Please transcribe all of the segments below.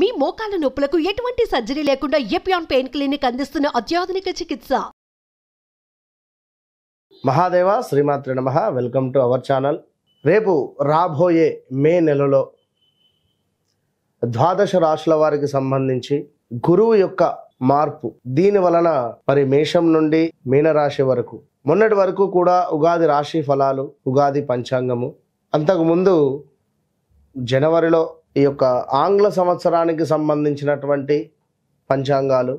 మీ మోకాల నొప్పులకు ఎటువంటి సర్జరీ లేకుండా ఎపియాన్ పెయిన్ క్లినిక్ అందిస్తున్న అత్యాధునిక చికిత్స. మహాదేవ శ్రీమాత్రే నమః. Welcome to our channel. రేపు రాబోయే మే నెలలో ద్వాదశ రాశుల వారికి సంబంధించి గురువు యొక్క మార్పు, దీని వలన మరి మేషం నుండి మీనరాశి వరకు, మొన్నటి వరకు కూడా ఉగాది రాశి ఫలాలు, ఉగాది పంచాంగము, అంతకుముందు జనవరిలో ఈ యొక్క ఆంగ్ల సంవత్సరానికి సంబంధించినటువంటి పంచాంగాలు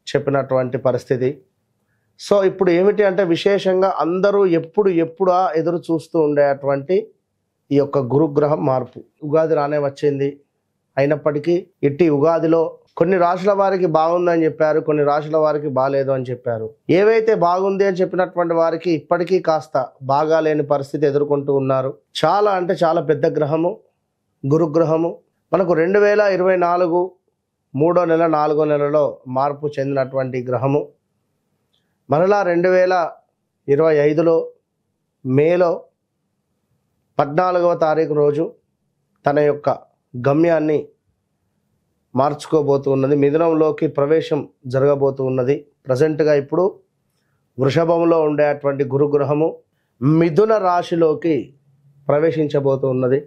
చెప్పినటువంటి పరిస్థితి. సో ఇప్పుడు ఏమిటి అంటే విశేషంగా అందరూ ఎప్పుడా ఎదురు చూస్తూ ఉండేటువంటి ఈ యొక్క గురుగ్రహం మార్పు. ఉగాది రానే వచ్చింది, అయినప్పటికీ ఇట్టి ఉగాదిలో కొన్ని రాశుల వారికి బాగుందని చెప్పారు, కొన్ని రాశుల వారికి బాగాలేదు అని చెప్పారు. ఏవైతే బాగుంది అని చెప్పినటువంటి వారికి ఇప్పటికీ కాస్త బాగా లేని పరిస్థితి ఎదుర్కొంటూ ఉన్నారు. చాలా అంటే చాలా పెద్ద గ్రహము గురుగ్రహము. మనకు 2024 3వ నెల 4వ నెలలో మార్పు చెందినటువంటి గ్రహము. మరలా 2025లో మేలో 14వ తారీఖు రోజు తన యొక్క గమ్యాన్ని మార్చుకోబోతూ ఉన్నది. మిథునంలోకి ప్రవేశం జరగబోతూ ఉన్నది. ప్రజెంట్గా ఇప్పుడు వృషభంలో ఉండేటువంటి గురుగ్రహము మిథున రాశిలోకి ప్రవేశించబోతూ ఉన్నది.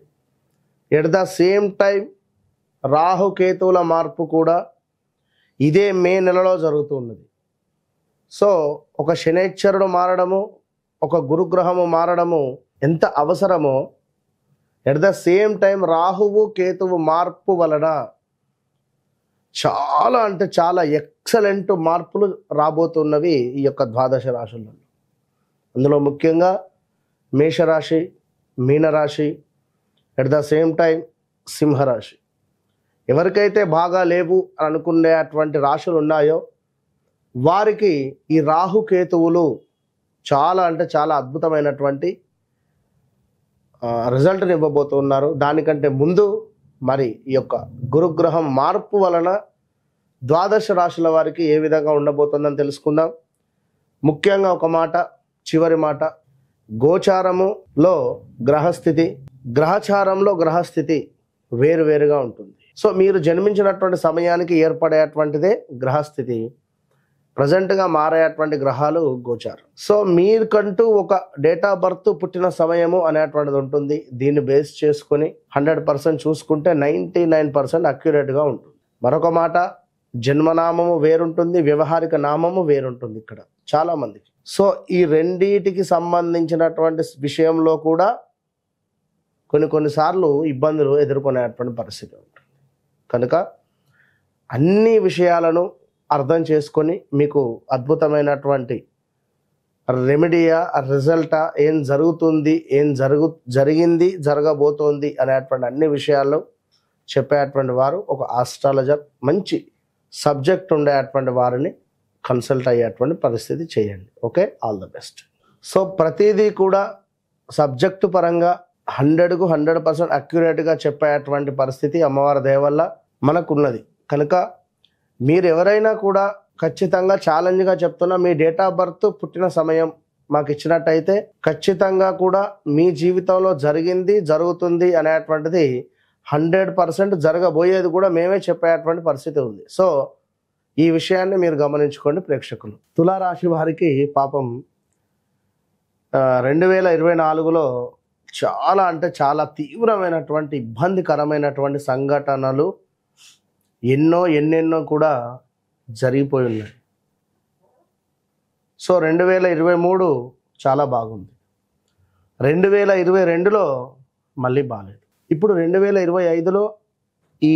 ఎట్ ద సేమ్ టైం రాహుకేతువుల మార్పు కూడా ఇదే మే నెలలో జరుగుతూ ఉన్నది. సో ఒక శనైశ్చరుడు మారడము, ఒక గురుగ్రహము మారడము ఎంత అవసరమో, ఎట్ ద సేమ్ టైం రాహువు కేతువు మార్పు వలన చాలా అంటే చాలా ఎక్సలెంట్ మార్పులు రాబోతున్నవి ఈ యొక్క ద్వాదశ రాశులలో. అందులో ముఖ్యంగా మేషరాశి, మీనరాశి, ఎట్ ద సేమ్ టైం సింహరాశి. ఎవరికైతే బాగా లేవు అని అనుకునేటువంటి రాశులు ఉన్నాయో వారికి ఈ రాహుకేతువులు చాలా అంటే చాలా అద్భుతమైనటువంటి రిజల్ట్ని ఇవ్వబోతున్నారు. దానికంటే ముందు మరి ఈ యొక్క గురుగ్రహం మార్పు వలన ద్వాదశ రాశుల వారికి ఏ విధంగా ఉండబోతుందని తెలుసుకుందాం. ముఖ్యంగా ఒక మాట, చివరి మాట, గోచారములో గ్రహస్థితి, గ్రహచారంలో గ్రహస్థితి వేరువేరుగా ఉంటుంది. సో మీరు జన్మించినటువంటి సమయానికి ఏర్పడేటువంటిదే గ్రహస్థితి. ప్రజెంట్గా మారేటువంటి గ్రహాలు గోచారం. సో మీకంటూ ఒక డేట్ ఆఫ్ బర్త్, పుట్టిన సమయము అనేటువంటిది ఉంటుంది. దీన్ని బేస్ చేసుకొని 100% చూసుకుంటే 99% అక్యురేట్గా ఉంటుంది. మరొక మాట, జన్మనామము వేరుంటుంది, వ్యవహారిక నామము వేరుంటుంది ఇక్కడ చాలామందికి. సో ఈ రెండిటికి సంబంధించినటువంటి విషయంలో కూడా కొన్నిసార్లు ఇబ్బందులు ఎదుర్కొనేటువంటి పరిస్థితి ఉంటుంది. కనుక అన్ని విషయాలను అర్థం చేసుకొని మీకు అద్భుతమైనటువంటి రెమెడియా, రిజల్టా, ఏం జరుగుతుంది, ఏం జరిగింది, జరగబోతోంది అనేటువంటి అన్ని విషయాలు చెప్పేటువంటి వారు ఒక ఆస్ట్రాలజర్, మంచి సబ్జెక్ట్ ఉండేటువంటి వారిని కన్సల్ట్ అయ్యేటువంటి పరిస్థితి చేయండి. Okay, all the best. So ప్రతిదీ కూడా సబ్జెక్టు పరంగా 100కు 100% అక్యురేట్గా చెప్పేటువంటి పరిస్థితి అమ్మవారి దయ వల్ల మనకున్నది. కనుక మీరు ఎవరైనా కూడా ఖచ్చితంగా ఛాలెంజ్గా చెప్తున్నా, మీ డేట్ ఆఫ్ బర్త్, పుట్టిన సమయం మాకు ఇచ్చినట్టయితే ఖచ్చితంగా కూడా మీ జీవితంలో జరిగింది, జరుగుతుంది అనేటువంటిది 100% జరగబోయేది కూడా మేమే చెప్పేటువంటి పరిస్థితి ఉంది. సో ఈ విషయాన్ని మీరు గమనించుకోండి ప్రేక్షకులు. తులారాశి వారికి పాపం 2024లో చాలా అంటే చాలా తీవ్రమైనటువంటి ఇబ్బందికరమైనటువంటి సంఘటనలు ఎన్నెన్నో కూడా జరిగిపోయి ఉన్నాయి. సో 2023 చాలా బాగుంది, 2022లో మళ్ళీ బాగాలేదు. ఇప్పుడు 2025లో ఈ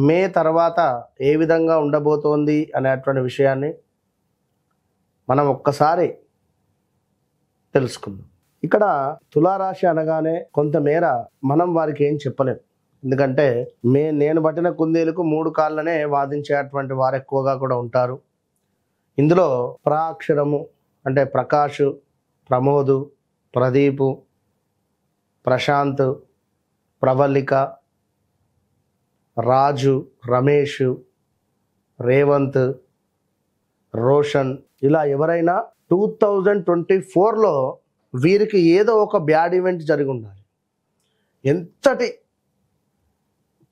మే తర్వాత ఏ విధంగా ఉండబోతోంది అనేటువంటి విషయాన్ని మనం ఒక్కసారి తెలుసుకుందాం. ఇక్కడ తులారాశి అనగానే కొంతమేర మనం వారికి ఏం చెప్పలేం. ఎందుకంటే నేను పట్టిన కుందేలకు 3 కాళ్ళనే వాదించేటువంటి వారు ఎక్కువగా కూడా ఉంటారు. ఇందులో ప్రాక్షరము అంటే ప్రకాష్, ప్రమోదు, ప్రదీపు, ప్రశాంత్, ప్రవల్లిక, రాజు, రమేష్, రేవంత్, రోషన్, ఇలా ఎవరైనా 2024లో వీరికి ఏదో ఒక బ్యాడ్ ఈవెంట్ జరిగి ఉండాలి. ఎంతటి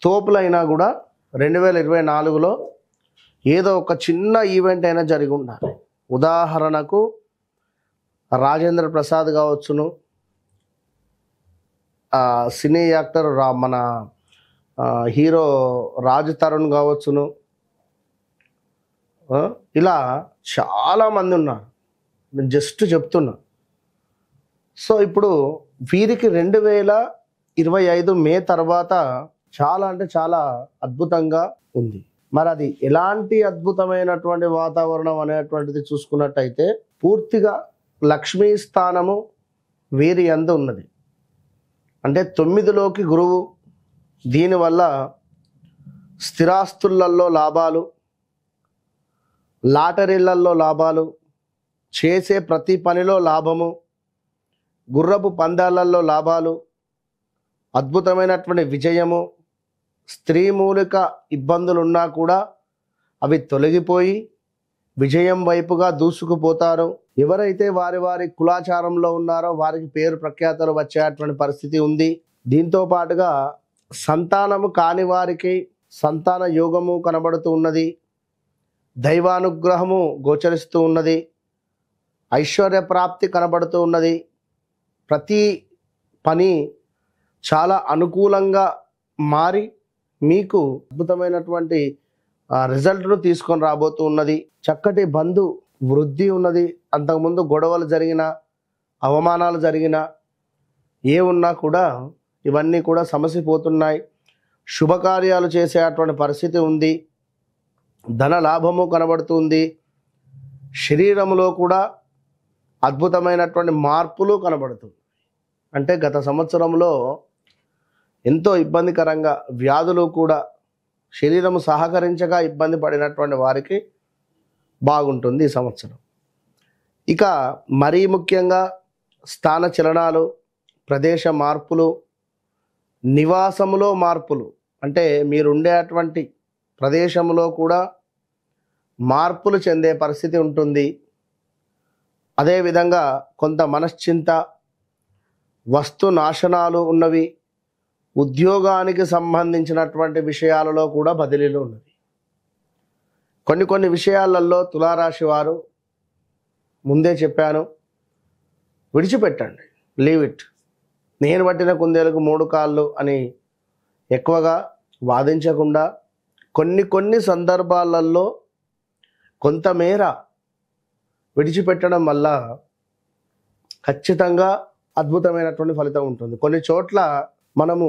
తోపులైనా కూడా 2024లో ఏదో ఒక చిన్న ఈవెంట్ అయినా జరిగి ఉండాలి. ఉదాహరణకు రాజేంద్ర ప్రసాద్ కావచ్చును, సినీ యాక్టర్ మన హీరో రాజ్ తరుణ్ కావచ్చును, ఇలా చాలామంది ఉన్నారు. నేను జస్ట్ చెప్తున్నా. సో ఇప్పుడు వీరికి 2025 మే తర్వాత చాలా అంటే చాలా అద్భుతంగా ఉంది. మరి అది ఎలాంటి అద్భుతమైనటువంటి వాతావరణం అనేటువంటిది చూసుకున్నట్టయితే పూర్తిగా లక్ష్మీ స్థానము వీరి యందు ఉన్నది. అంటే 9లోకి గురువు. దీనివల్ల స్థిరాస్తులలో లాభాలు, లాటరీలలో లాభాలు, చేసే ప్రతి పనిలో లాభము, గుర్రపు పందాలలో లాభాలు, అద్భుతమైనటువంటి విజయము, స్త్రీ మూలిక ఇబ్బందులు ఉన్నా కూడా అవి తొలగిపోయి విజయం వైపుగా దూసుకుపోతారు. ఎవరైతే వారి వారి కులాచారంలో ఉన్నారో వారికి పేరు ప్రఖ్యాతలు వచ్చేటువంటి పరిస్థితి ఉంది. దీంతో పాటుగా సంతానము కాని వారికి సంతాన యోగము కనబడుతూ ఉన్నది. దైవానుగ్రహము గోచరిస్తూ ఉన్నది. ఐశ్వర్య ప్రాప్తి కనబడుతూ ఉన్నది. ప్రతి పని చాలా అనుకూలంగా మారి మీకు అద్భుతమైనటువంటి రిజల్ట్ను తీసుకొని రాబోతూ ఉన్నది. చక్కటి బంధు వృద్ధి ఉన్నది. అంతకుముందు గొడవలు జరిగిన, అవమానాలు జరిగిన ఏ ఉన్నా కూడా ఇవన్నీ కూడా సమసిపోతున్నాయి. శుభకార్యాలు చేసేటువంటి పరిస్థితి ఉంది. ధన లాభము కనబడుతుంది. శరీరంలో కూడా అద్భుతమైనటువంటి మార్పులు కనబడుతుంది. అంటే గత సంవత్సరంలో ఎంతో ఇబ్బందికరంగా వ్యాధులు కూడా శరీరము సహకరించగా ఇబ్బంది పడినటువంటి వారికి బాగుంటుంది ఈ సంవత్సరం. ఇక మరీ ముఖ్యంగా స్థాన చలనాలు, ప్రదేశ మార్పులు, నివాసములో మార్పులు, అంటే మీరుండేటువంటి ప్రదేశంలో కూడా మార్పులు చెందే పరిస్థితి ఉంటుంది. అదేవిధంగా కొంత మనశ్చింత, వస్తు నాశనాలు ఉన్నవి. ఉద్యోగానికి సంబంధించినటువంటి విషయాలలో కూడా బదిలీలు ఉన్నవి. కొన్ని విషయాలలో తులారాశి వారు ముందే చెప్పాను, విడిచిపెట్టండి, లీవ్ ఇట్. నేను పట్టిన కుందేలకు 3 కాళ్ళు అని ఎక్కువగా వాదించకుండా కొన్ని సందర్భాలలో కొంతమేర విడిచిపెట్టడం వల్ల ఖచ్చితంగా అద్భుతమైనటువంటి ఫలితం ఉంటుంది. కొన్ని చోట్ల మనము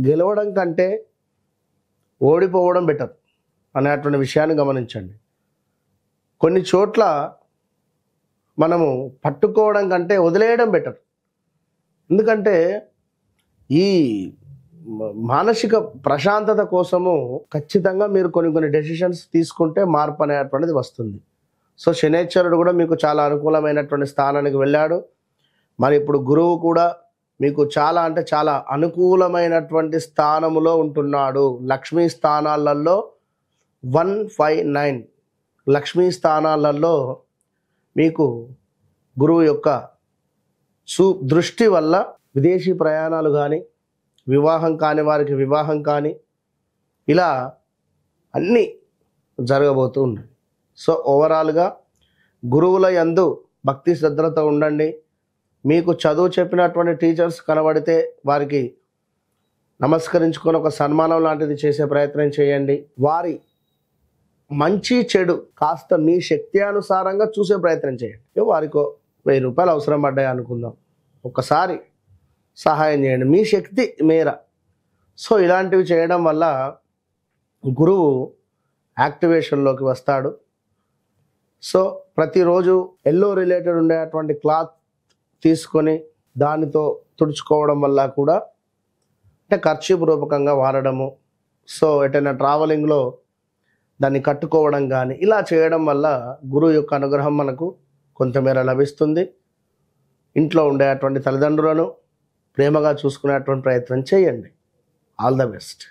గెలవడం కంటే ఓడిపోవడం బెటర్ అనేటువంటి విషయాన్ని గమనించండి. కొన్ని చోట్ల మనము పట్టుకోవడం కంటే వదిలేయడం బెటర్. ఎందుకంటే ఈ మానసిక ప్రశాంతత కోసము ఖచ్చితంగా మీరు కొన్ని డెసిషన్స్ తీసుకుంటే మార్పు అనేటువంటిది వస్తుంది. సో శనేశ్వరుడు కూడా మీకు చాలా అనుకూలమైనటువంటి స్థానానికి వెళ్ళాడు. మరి ఇప్పుడు గురువు కూడా మీకు చాలా అంటే చాలా అనుకూలమైనటువంటి స్థానములో ఉంటున్నాడు. లక్ష్మీ స్థానాలలో 159 లక్ష్మీ స్థానాలలో మీకు గురువు యొక్క దృష్టి వల్ల విదేశీ ప్రయాణాలు కానీ, వివాహం కాని వారికి వివాహం కానీ, ఇలా అన్నీ జరగబోతూ ఉన్నాయి. సో ఓవరాల్గా గురువుల యందు భక్తి శ్రద్ధలతో ఉండండి. మీకు చదువు చెప్పినటువంటి టీచర్స్ కనబడితే వారికి నమస్కరించుకొని ఒక సన్మానం లాంటిది చేసే ప్రయత్నం చేయండి. వారి మంచి చెడు కాస్త మీ శక్తి అనుసారంగా చూసే ప్రయత్నం చేయండి. వారికో 1000 రూపాయలు అవసరం పడ్డాయి అనుకుందాం, ఒక్కసారి సహాయం చేయండి మీ శక్తి మేర. సో ఇలాంటివి చేయడం వల్ల గురువు యాక్టివేషన్లోకి వస్తాడు. సో ప్రతిరోజు ఎల్లో రిలేటెడ్ ఉండేటువంటి క్లాత్ తీసుకొని దానితో తుడుచుకోవడం వల్ల కూడా అంటే ఖర్చు రూపకంగా వాడడము, సో ఎటైనా ట్రావెలింగ్లో దాన్ని కట్టుకోవడం కానీ ఇలా చేయడం వల్ల గురువు యొక్క అనుగ్రహం మనకు కొంతమేర లభిస్తుంది. ఇంట్లో ఉండేటువంటి తల్లిదండ్రులను ప్రేమగా చూసుకునేటువంటి ప్రయత్నం చేయండి. All the best.